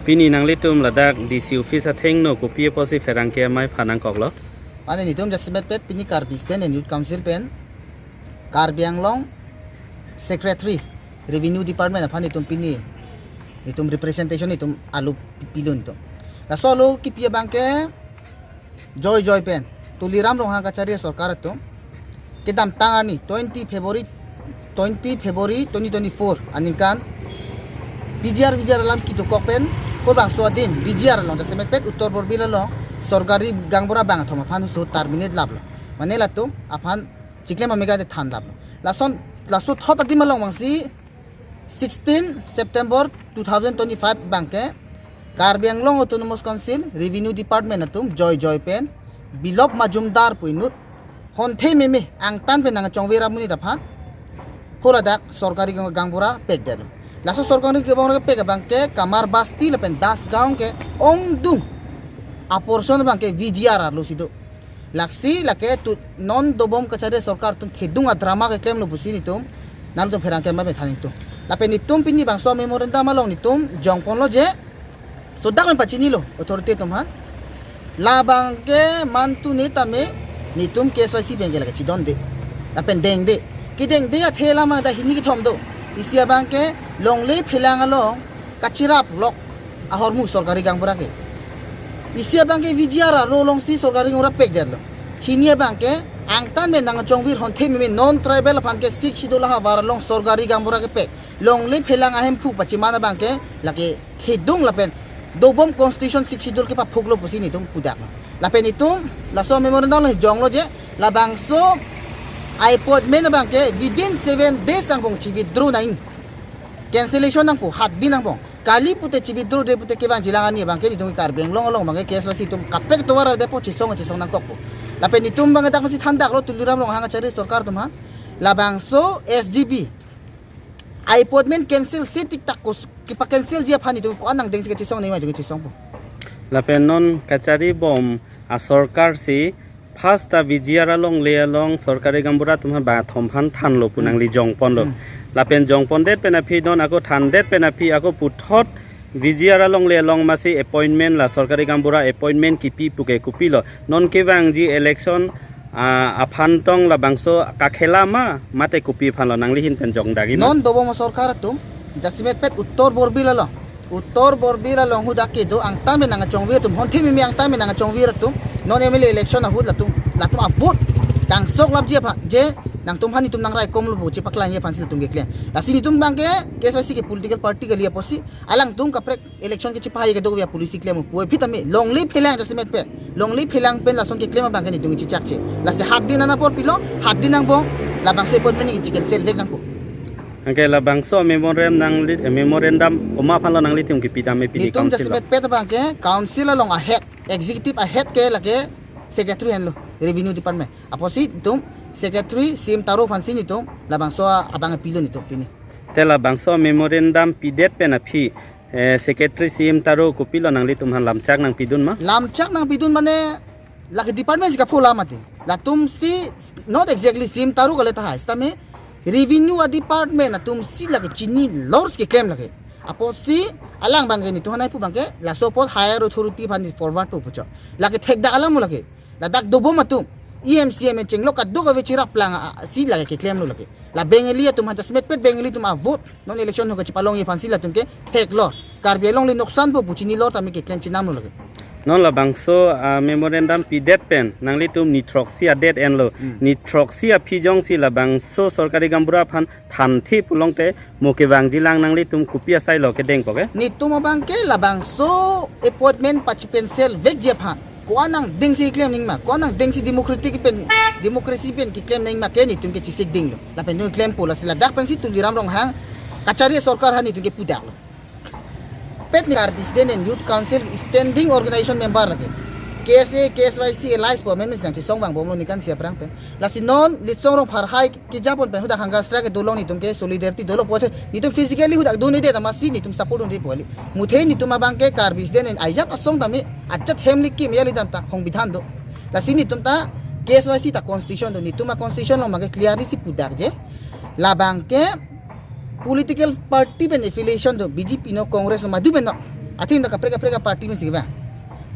Pini nang litum ladak di si office atheng no kopi posi ferang ke mai phanang koklo. Ane nitum jasmet pet pini karbisten and youth council pen karbiang long secretary revenue department apa nitum pini nitum representation nitum alu pilun to. La solo kipia bangke joy pen tuliram rong hang kacari sarkar to kedam tangani 20 February 2024 aninkan bijar alam kitu kokpen Kurbang suadin bijar long jasmet pet uttor borbila long सरकारी गांगबरा बांग थमा फान सु टर्मिनेट लाबलो माने लातो आफान चिक्ले मामेगा दे थान लाबलो लासो थत दिमा लं मांगसी 16 सेप्टेम्बर 2025 बांके कार्बी आंग्लंग ऑटोनोमस काउंसिल रेवेन्यू डिपार्टमेंट अतुम जॉय पेन बिलॉप माजुमदार पुइनुत होनथे मेमे आंगतान पे नांग चोंगवेरा मुनि दफान होलादा सरकारी गांगबरा पेक देलो लासो सरकारी गांगबरा पेक बांके कमार बास्ती लपेन दास गांव के ओंगदुंग aporson bangke VGR lo sido laksi lake tu non dobom kacare sarkar tum khedung drama ke claim lo busi nitum nam to ferang kema be thaning tu lape nitum pini bangso memorandum malong nitum jongpon lo je sodak men pachini lo authority tum han la bangke mantu ni tame nitum KYC bengke lake chidon de lape deng de ki deng de ya thela ma da hini ki thom do isia bangke longle philang along kachirap lok ahormu sarkari gangbura ke isia bangke vijiara rolong si sorgari ngora pek derlo hinia bangke angtan me nang chongwir hon themi me non tribal phanke sik hidola ha warlong sorgari gambura ke pek longli phelang ahem phu pachimana bangke lake khidung lapen dobom constitution sik hidol ke pa phuglo pusi ni tum pudak lapen itum laso memorandum lo jonglo je la bangso ipod men bangke within 7 days ang bong chi withdraw naing cancellation nang po hat din ang bong kali pute cibidro de pute ke bang jilangan ni bang ke ditung karbeng long bang ke so situm kapek to wara depo cisong nang kokpo lapen itum bang dak si thandak lo tuliram long hanga cari sarkar tum ha labang so SGB ipodment cancel si tiktak ko ki pa cancel je phani tu ko anang deng si cisong ni mai tu cisong po lapen non kachari bom a sarkar si first ta VGR along le along sarkari gambura tumha ba thomphan than lo punang li jongpon lo lapen jongpon det pena phi non ako than det pena phi ako puthot VGR along le along masi appointment la sarkari gambura appointment kipi puke kupi lo non kewang ji election aphan tong la bangso kakhela ma mate kupi phan lo nangli hin pen jong dagi non dobo mo sarkar tum jasimet pet uttor borbila lo hu dakke do ang tan nang chongwir tum hon thimi mi ang tan nang chongwir tum non emile election ahud latum abut kang sok lab je pha je nang tum hani tum nang rai kom lu chi paklan ye phansil tum ge claim lasini tum bangke KSYC ke political party ke liya posi alang tum kaprek election ke chipai ke do ya policy claim poi phitame longli philang jasimet pe longli philang pen lason ke claim bangke ni tung chi chak che lase hat din na por pilo hat din nang bong labang se pot meni chicken sel vek nang po angke la bangso memorandum oma phan lo nangli tum ki pitame pidi nitum council jasimet pe ta bangke council along ahead executive ahead ke lage secretary hen lo revenue department aposi tum secretary sim taro fansi ni tum labang so abang pilo ni tum pini tela bangso memorandum pidet pena phi secretary sim taro kopilo nangli tum han lamchak nang pidun ma lamchak nang pidun mane lagi department ka phula mate la tum si not exactly sim taro gale ta hai stame revenue department na tum si lagi chini lors ke claim lage apo si alang bangge ni tu hanai pu bangke la support higher authority phani forward pu pucho lagi thek da alam lage la dak dobo matum EMCM chenglo kaddo ga vechira plang si lage ke claim lo lage la bengeli tum hata smet pet bengeli tum vote non election ho ga chipalong ye phansi la tum ke thek lo karbi long le noksan pu puchini lo tami ke claim chinam lo lage non la bangso memorandum pidet pen nangli tum nitroxia det en lo nitroxia phijong si la bangso sarkari gambura phan than thi pulongte moke wangjilang nangli tum kupia sai lo ke deng poke ni tum bangke la bangso appointment pachipensel vek je phan ko anang ding si claim ning ma ko anang ding si democracy pen ki claim ning ma ke ni tum ke chisik ding lo la pen no claim pola sila dak pen si tuliram rong hang kachari sarkar hani tum ke pudak lo pet ni arbisten and youth council standing organization member lagi KSA KSYC alliance for men sang song bang bom lo ni kan siap rang pen la si non lit song rong phar hai ki japon pen huda hanga stra ke dolong ni tum ke solidarity dolo poche ni tum physically huda do ni de ta masi ni tum support on de poli muthe ni tum bang ke arbisten and aijat asong dami achat hemlik ki meli dam ta hong bidhan do la si ni tum ta KSYC ta constitution do ni tum constitution lo mage clearly si pudak je la bang ke political party pen affiliation do BJP no Congress no madu pen no ating na kapre ka party mo sige ba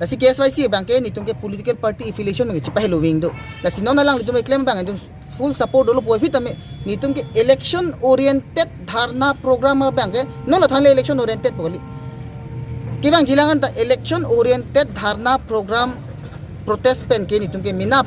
lasi KSYC bang ke nitung ke political party affiliation mo chipa hello wing do lasi no na lang nitung claim bang nitung full support dolo po fit ame nitung ke election oriented dharna program bang ke no na thale election oriented poli kibang jilangan ta election oriented dharna program protest pen ke nitung ke mina